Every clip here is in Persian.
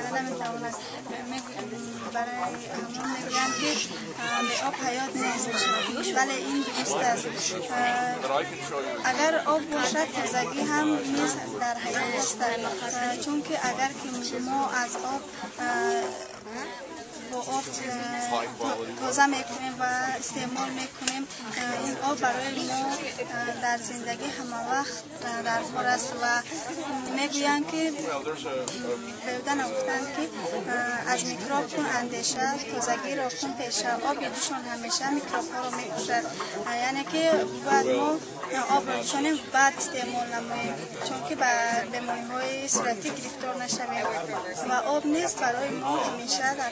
کردن نمیتواند. برای همون میگویند که به آب حیات نیست، ولی این درست است. اگر آب باشد تازگی هم نیست در حیات است، چون که اگر که ما از آب با آب تازه میکنیم و استعمال میکنیم، این آب برای ما در زندگی همه وقت در کار است و میگویند که بودن گفتند که از میکروب کن اندیشه، تازگی را کن پیشه. آب دوشان همیشه میکروب ها رو میکشد، یعنی که باید ما آب را دوشانیم بعد استعمال نماییم، چون که به بیماری های صورتی گرفتار نشویم و آب نیست برای ما همیشه در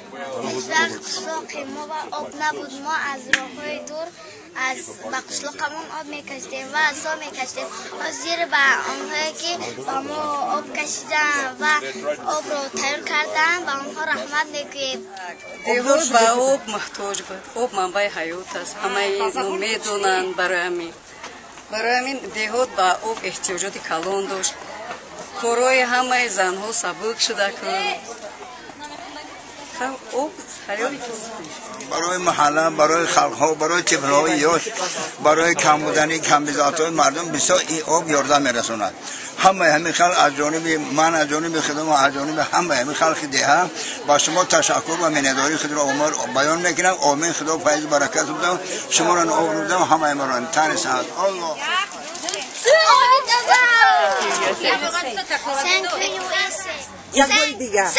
در قشلاق ما و آب نبود، ما از راه های دور از قشلاقمون آب میکشتیم و از آب میکشتیم و زیر به آنهایی که با ما آب کشیدن و آب رو تیار کردن به آنها رحمت میگوییم. دیهات به آب محتاج بود. آب منبع حیات است. همه اینو میدونن. برای همین دیهات به آب احتیاجات کلان داشت. کارهای همه زنها سبک شده کرد. آب حیاتی است. برای محله، برای خلقها، برای طفل‌های یاش، برای کم بودنی کمبزات‌های مردم بسیار این آب یاردم میرساند. همه خلق از جانب من، از جانب خودم و از جانب همه خلق دیه با شما تشکر و مننداری خود را بیان میکنم. آمین. خدا فیض برکت بده شما را آب بده و همه ما را تن سعادت. الله. یک بار دیگه.